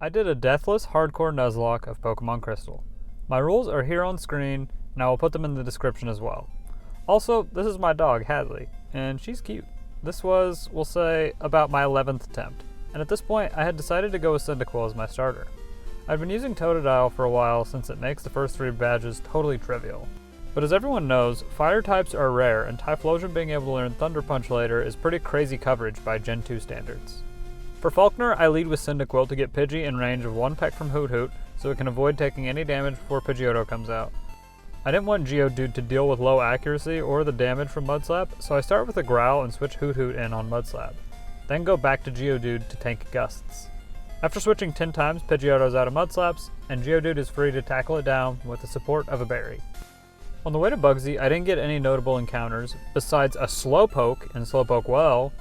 I did a Deathless hardcore Nuzlocke of Pokemon Crystal. My rules are here on screen, and I will put them in the description as well. Also, this is my dog, Hadley, and she's cute. This was, we'll say, about my 11th attempt, and at this point I had decided to go with Cyndaquil as my starter. I've been using Totodile for a while since it makes the first 3 badges totally trivial. But as everyone knows, fire types are rare, and Typhlosion being able to learn Thunder Punch later is pretty crazy coverage by Gen 2 standards. For Falkner, I lead with Cyndaquil to get Pidgey in range of 1 peck from Hoot Hoot, so it can avoid taking any damage before Pidgeotto comes out. I didn't want Geodude to deal with low accuracy or the damage from Mudslap, so I start with a Growl and switch Hoot Hoot in on Mudslap. Then go back to Geodude to tank Gusts. After switching 10 times, Pidgeotto's out of Mudslaps, and Geodude is free to tackle it down with the support of a berry. On the way to Bugsy, I didn't get any notable encounters, besides a Slowpoke in Slowpoke Well.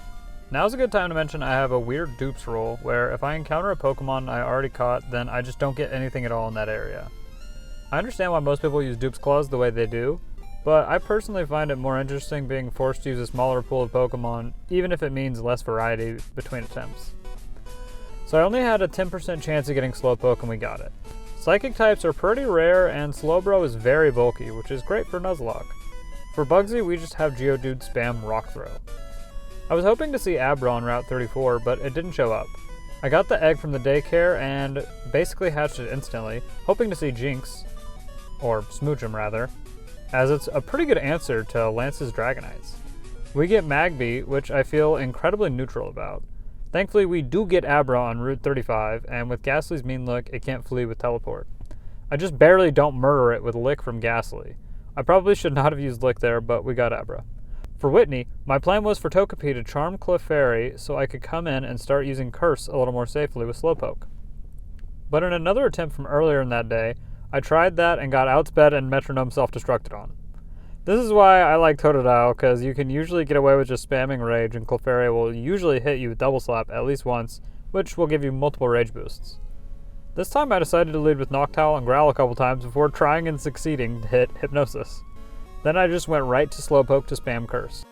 Now's a good time to mention I have a weird dupes rule, where if I encounter a Pokemon I already caught, then I just don't get anything at all in that area. I understand why most people use dupes claws the way they do, but I personally find it more interesting being forced to use a smaller pool of Pokemon, even if it means less variety between attempts. So I only had a 10% chance of getting Slowpoke and we got it. Psychic types are pretty rare and Slowbro is very bulky, which is great for Nuzlocke. For Bugsy, we just have Geodude spam Rock Throw. I was hoping to see Abra on Route 34, but it didn't show up. I got the egg from the daycare and basically hatched it instantly, hoping to see Jinx, or Smoochum rather, as it's a pretty good answer to Lance's Dragonites. We get Magby, which I feel incredibly neutral about. Thankfully, we do get Abra on Route 35, and with Ghastly's mean look, it can't flee with Teleport. I just barely don't murder it with Lick from Ghastly. I probably should not have used Lick there, but we got Abra. For Whitney, my plan was for Togepi to charm Clefairy so I could come in and start using Curse a little more safely with Slowpoke. But in another attempt from earlier in that day, I tried that and got outsped and Metronome self-destructed on. This is why I like Totodile, because you can usually get away with just spamming Rage and Clefairy will usually hit you with Double Slap at least once, which will give you multiple Rage boosts. This time I decided to lead with Noctowl and Growl a couple times before trying and succeeding to hit Hypnosis. Then I just went right to Slowpoke to spam Curse.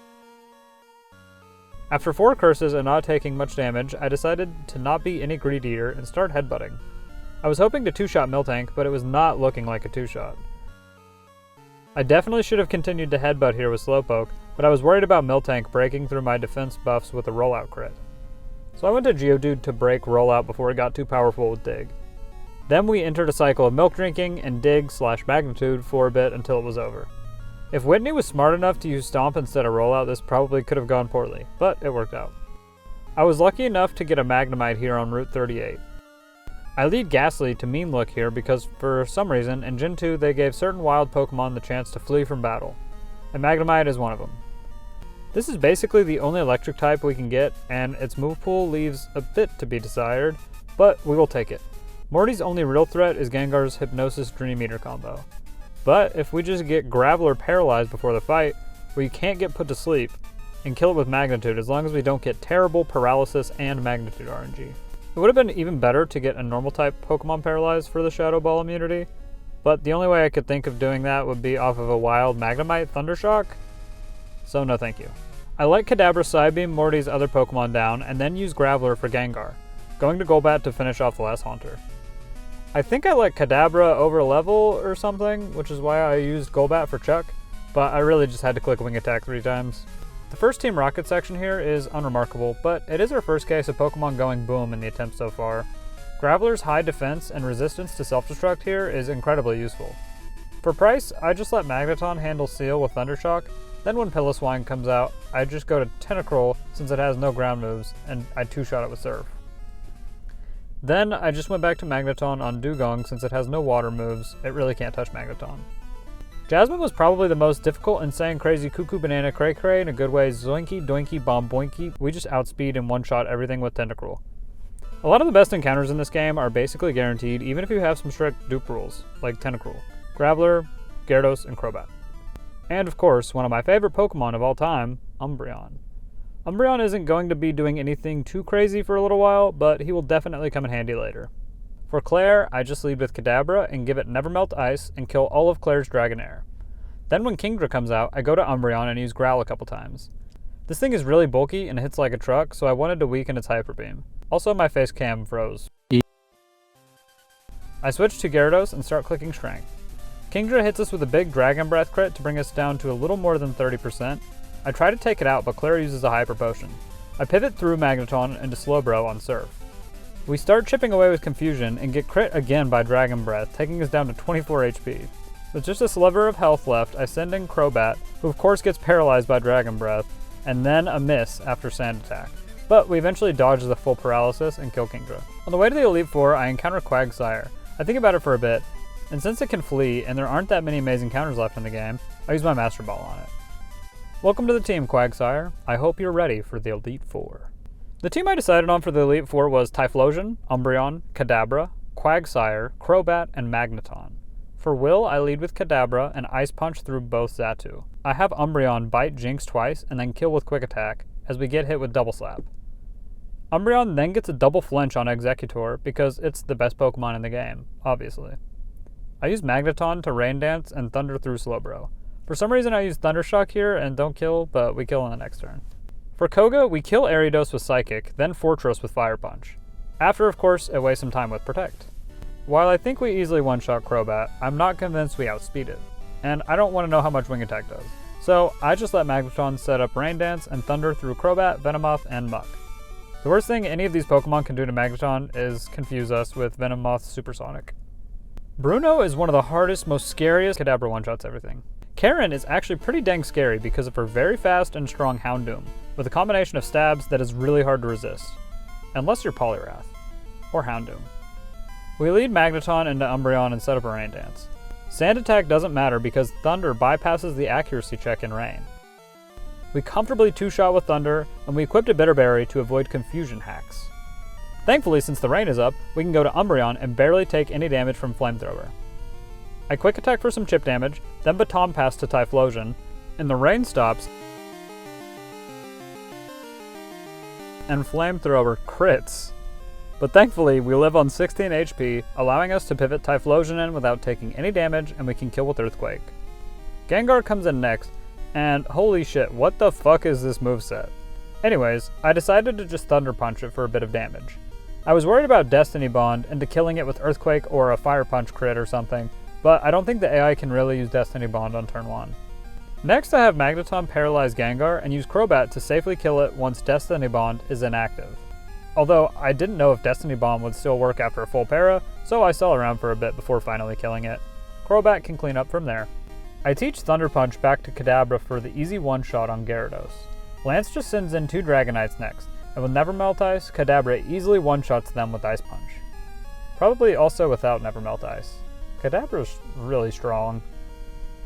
After 4 curses and not taking much damage, I decided to not be any Greed Eater and start headbutting. I was hoping to 2-shot Miltank, but it was not looking like a 2-shot. I definitely should have continued to headbutt here with Slowpoke, but I was worried about Miltank breaking through my defense buffs with a rollout crit. So I went to Geodude to break rollout before it got too powerful with Dig. Then we entered a cycle of milk drinking and Dig/Magnitude for a bit until it was over. If Whitney was smart enough to use Stomp instead of Rollout, this probably could have gone poorly, but it worked out. I was lucky enough to get a Magnemite here on Route 38. I lead Ghastly to Mean Look here because for some reason in Gen 2 they gave certain wild Pokemon the chance to flee from battle, and Magnemite is one of them. This is basically the only electric type we can get, and its move pool leaves a bit to be desired, but we will take it. Morty's only real threat is Gengar's Hypnosis Dream Eater combo. But if we just get Graveler paralyzed before the fight, we can't get put to sleep, and kill it with Magnitude as long as we don't get terrible Paralysis and Magnitude RNG. It would have been even better to get a normal type Pokemon paralyzed for the Shadow Ball immunity, but the only way I could think of doing that would be off of a wild Magnemite Thundershock, so no thank you. I let Kadabra Psybeam Morty's other Pokemon down and then use Graveler for Gengar, going to Golbat to finish off the last Haunter. I think I let Kadabra overlevel or something, which is why I used Golbat for Chuck, but I really just had to click Wing Attack 3 times. The first Team Rocket section here is unremarkable, but it is our first case of Pokemon going boom in the attempt so far. Graveler's high defense and resistance to self-destruct here is incredibly useful. For price, I just let Magneton handle Seal with Thundershock, then when Piloswine comes out, I just go to Tentacruel since it has no ground moves, and I 2-shot it with Surf. Then I just went back to Magneton on Dugong since it has no water moves, it really can't touch Magneton. Jasmine was probably the most difficult, insane, crazy, cuckoo, banana, cray cray in a good way, zoinky, doinky, bomb, boinky. We just outspeed and one-shot everything with Tentacruel. A lot of the best encounters in this game are basically guaranteed even if you have some strict dupe rules, like Tentacruel, Graveler, Gyarados, and Crobat. And of course, one of my favorite Pokemon of all time, Umbreon. Umbreon isn't going to be doing anything too crazy for a little while, but he will definitely come in handy later. For Claire, I just lead with Kadabra and give it Never Melt Ice and kill all of Claire's Dragonair. Then when Kingdra comes out, I go to Umbreon and use Growl a couple times. This thing is really bulky and hits like a truck, so I wanted to weaken its Hyper Beam. Also, my face cam froze. I switch to Gyarados and start clicking Strength. Kingdra hits us with a big Dragon Breath crit to bring us down to a little more than 30%. I try to take it out, but Clara uses a Hyper Potion. I pivot through Magneton into Slowbro on Surf. We start chipping away with Confusion and get crit again by Dragon Breath, taking us down to 24 HP. With just a sliver of health left, I send in Crobat, who of course gets paralyzed by Dragon Breath, and then a miss after Sand Attack. But we eventually dodge the full paralysis and kill Kingdra. On the way to the Elite Four, I encounter Quagsire. I think about it for a bit, and since it can flee and there aren't that many amazing counters left in the game, I use my Master Ball on it. Welcome to the team, Quagsire. I hope you're ready for the Elite Four. The team I decided on for the Elite Four was Typhlosion, Umbreon, Kadabra, Quagsire, Crobat, and Magneton. For Will, I lead with Kadabra and Ice Punch through both Xatu. I have Umbreon bite Jinx twice and then kill with Quick Attack, as we get hit with Double Slap. Umbreon then gets a double flinch on Exeggutor because it's the best Pokemon in the game, obviously. I use Magneton to Rain Dance and Thunder through Slowbro. For some reason I use Thundershock here and don't kill, but we kill in the next turn. For Koga, we kill Ariados with Psychic, then Fortress with Fire Punch. After, of course, it wastes some time with Protect. While I think we easily one-shot Crobat, I'm not convinced we outspeed it, and I don't want to know how much Wing Attack does. So I just let Magneton set up Rain Dance and Thunder through Crobat, Venomoth, and Muck. The worst thing any of these Pokemon can do to Magneton is confuse us with Venomoth's Supersonic. Bruno is one of the hardest, most scariest Kadabra one-shots everything. Karen is actually pretty dang scary because of her very fast and strong Houndoom, with a combination of stabs that is really hard to resist. Unless you're Poliwrath, or Houndoom. We lead Magneton into Umbreon and set up a Rain Dance. Sand Attack doesn't matter because Thunder bypasses the accuracy check in Rain. We comfortably two-shot with Thunder, and we equipped a Bitterberry to avoid confusion hacks. Thankfully, since the rain is up, we can go to Umbreon and barely take any damage from Flamethrower. I Quick Attack for some chip damage, then Baton Pass to Typhlosion, and the rain stops, and Flamethrower crits. But thankfully, we live on 16 HP, allowing us to pivot Typhlosion in without taking any damage, and we can kill with Earthquake. Gengar comes in next, and holy shit, what the fuck is this moveset? Anyways, I decided to just Thunder Punch it for a bit of damage. I was worried about Destiny Bond into killing it with Earthquake or a Fire Punch crit or something, but I don't think the AI can really use Destiny Bond on turn 1. Next I have Magneton paralyze Gengar and use Crobat to safely kill it once Destiny Bond is inactive. Although I didn't know if Destiny Bomb would still work after a full para, so I stall around for a bit before finally killing it. Crobat can clean up from there. I teach Thunder Punch back to Kadabra for the easy one-shot on Gyarados. Lance just sends in 2 Dragonites next, and with Never Melt Ice, Kadabra easily one-shots them with Ice Punch. Probably also without Never Melt Ice. Kadabra's really strong.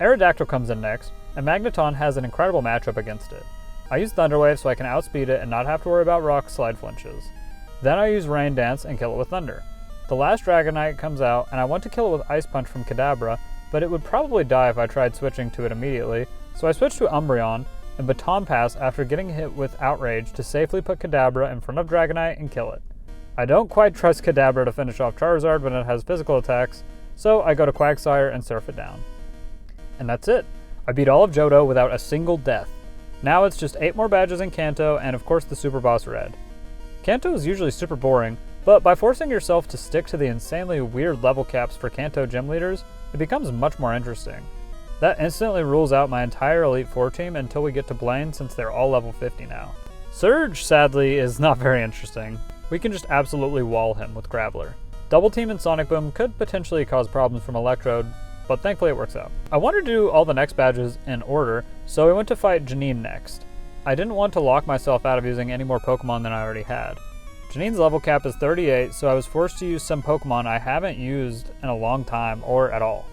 Aerodactyl comes in next, and Magneton has an incredible matchup against it. I use Thunder Wave so I can outspeed it and not have to worry about Rock Slide flinches. Then I use Rain Dance and kill it with Thunder. The last Dragonite comes out, and I want to kill it with Ice Punch from Kadabra, but it would probably die if I tried switching to it immediately, so I switch to Umbreon and Baton Pass after getting hit with Outrage to safely put Kadabra in front of Dragonite and kill it. I don't quite trust Kadabra to finish off Charizard when it has physical attacks, so I go to Quagsire and surf it down. And that's it. I beat all of Johto without a single death. Now it's just 8 more badges in Kanto and of course the Super Boss Red. Kanto is usually super boring, but by forcing yourself to stick to the insanely weird level caps for Kanto gym leaders, it becomes much more interesting. That instantly rules out my entire Elite Four team until we get to Blaine since they're all level 50 now. Surge, sadly, is not very interesting. We can just absolutely wall him with Graveler. Double Team and Sonic Boom could potentially cause problems from Electrode, but thankfully it works out. I wanted to do all the next badges in order, so I went to fight Janine next. I didn't want to lock myself out of using any more Pokemon than I already had. Janine's level cap is 38, so I was forced to use some Pokemon I haven't used in a long time, or at all.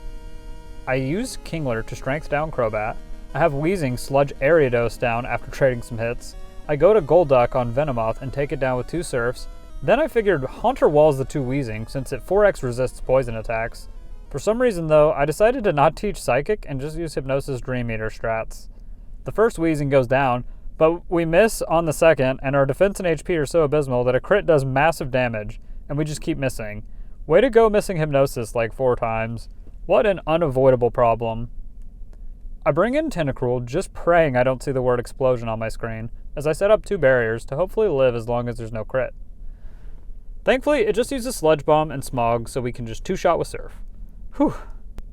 I used Kingler to strength down Crobat. I have Weezing sludge Ariados down after trading some hits. I go to Golduck on Venomoth and take it down with 2 Surfs. Then I figured Haunter walls the 2 Weezing since it 4x resists poison attacks. For some reason though, I decided to not teach Psychic and just use Hypnosis Dream Eater strats. The first Weezing goes down, but we miss on the second and our defense and HP are so abysmal that a crit does massive damage and we just keep missing. Way to go missing Hypnosis like 4 times. What an unavoidable problem. I bring in Tentacruel, just praying I don't see the word explosion on my screen, as I set up 2 barriers to hopefully live as long as there's no crit. Thankfully, it just uses Sludge Bomb and Smog, so we can just two-shot with Surf. Whew.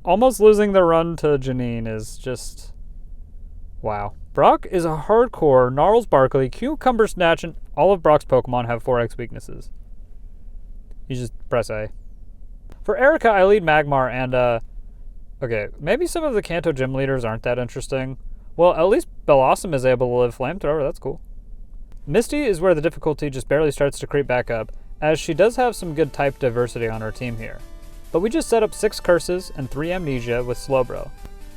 Almost losing the run to Janine is just... wow. Brock is a hardcore Gnarls Barkley, Cucumber Snatch, and all of Brock's Pokemon have 4X weaknesses. You just press A. For Erica, I lead Magmar and, okay, maybe some of the Kanto gym leaders aren't that interesting. Well, at least Bellossom is able to live Flamethrower, that's cool. Misty is where the difficulty just barely starts to creep back up, as she does have some good type diversity on her team here. But we just set up 6 Curses and 3 Amnesia with Slowbro.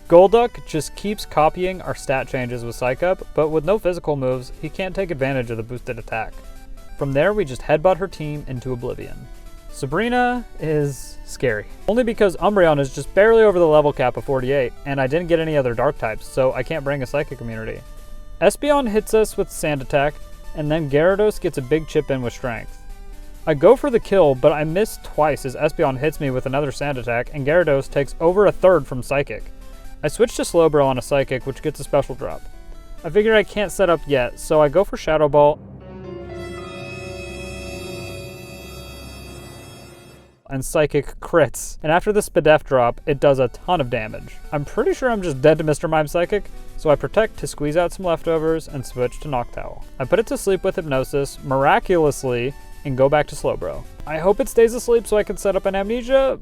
Golduck just keeps copying our stat changes with Psych Up, but with no physical moves, he can't take advantage of the boosted attack. From there, we just headbutt her team into oblivion. Sabrina is scary. Only because Umbreon is just barely over the level cap of 48, and I didn't get any other dark types, so I can't bring a Psychic immunity. Espeon hits us with Sand Attack, and then Gyarados gets a big chip in with Strength. I go for the kill, but I miss twice as Espeon hits me with another Sand Attack, and Gyarados takes over a third from Psychic. I switch to Slowbro on a Psychic, which gets a special drop. I figure I can't set up yet, so I go for Shadow Ball, and Psychic crits. And after the Spadef drop, it does a ton of damage. I'm pretty sure I'm just dead to Mr. Mime Psychic, so I Protect to squeeze out some leftovers and switch to Noctowl. I put it to sleep with Hypnosis, miraculously, and go back to Slowbro. I hope it stays asleep so I can set up an Amnesia,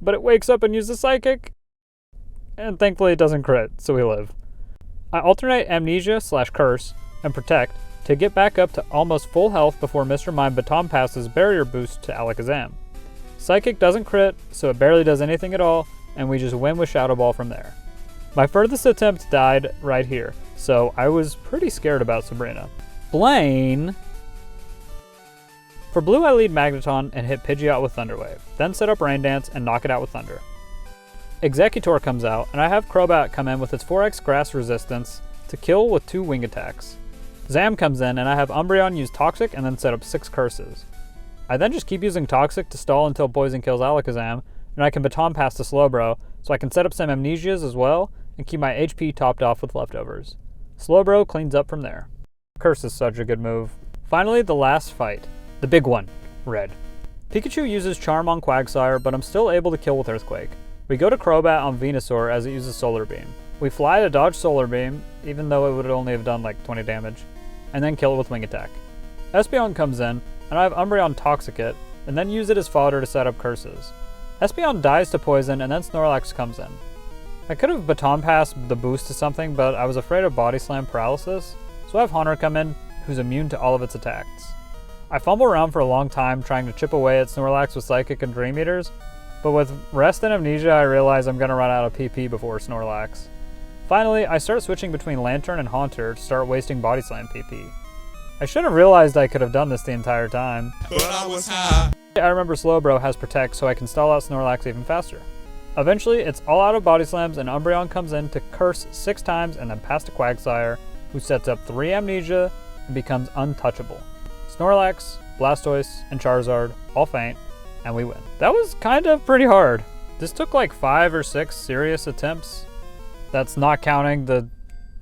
but it wakes up and uses Psychic, and thankfully it doesn't crit, so we live. I alternate Amnesia/Curse and Protect to get back up to almost full health before Mr. Mime Baton passes Barrier Boost to Alakazam. Psychic doesn't crit, so it barely does anything at all, and we just win with Shadow Ball from there. My furthest attempt died right here, so I was pretty scared about Sabrina. Blaine! For blue, I lead Magneton and hit Pidgeot with Thunder Wave, then set up Rain Dance and knock it out with Thunder. Executor comes out, and I have Crobat come in with its 4x Grass Resistance to kill with 2 Wing Attacks. Zam comes in, and I have Umbreon use Toxic and then set up 6 Curses. I then just keep using Toxic to stall until Poison kills Alakazam, and I can Baton Pass to Slowbro, so I can set up some Amnesias as well, and keep my HP topped off with leftovers. Slowbro cleans up from there. Curse is such a good move. Finally, the last fight. The big one. Red. Pikachu uses Charm on Quagsire, but I'm still able to kill with Earthquake. We go to Crobat on Venusaur as it uses Solar Beam. We fly to dodge Solar Beam, even though it would only have done like 20 damage, and then kill it with Wing Attack. Espeon comes in, and I have Umbreon Toxic it, and then use it as fodder to set up Curses. Espeon dies to Poison, and then Snorlax comes in. I could have Baton Passed the boost to something, but I was afraid of Body Slam Paralysis, so I have Haunter come in, who's immune to all of its attacks. I fumble around for a long time trying to chip away at Snorlax with Psychic and Dream Eaters, but with Rest and Amnesia I realize I'm going to run out of PP before Snorlax. Finally, I start switching between Lantern and Haunter to start wasting Body Slam PP. I should have realized I could have done this the entire time. But I was high. I remember Slowbro has Protect, so I can stall out Snorlax even faster. Eventually, it's all out of Body Slams, and Umbreon comes in to Curse 6 times and then pass to Quagsire, who sets up 3 Amnesia and becomes untouchable. Snorlax, Blastoise, and Charizard all faint, and we win. That was kind of pretty hard. This took like 5 or 6 serious attempts. That's not counting the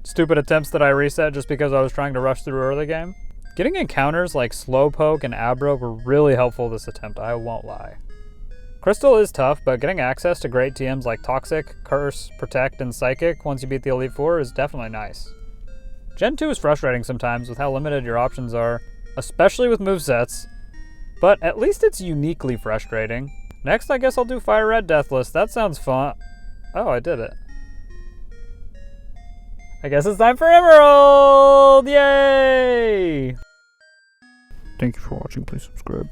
stupid attempts that I reset just because I was trying to rush through early game. Getting encounters like Slowpoke and Abra were really helpful this attempt, I won't lie. Crystal is tough, but getting access to great TMs like Toxic, Curse, Protect, and Psychic once you beat the Elite Four is definitely nice. Gen 2 is frustrating sometimes with how limited your options are, especially with movesets, but at least it's uniquely frustrating. Next, I guess I'll do Fire Red Deathless. That sounds fun. Oh, I did it. I guess it's time for Emerald! Yay! Thank you for watching. Please subscribe.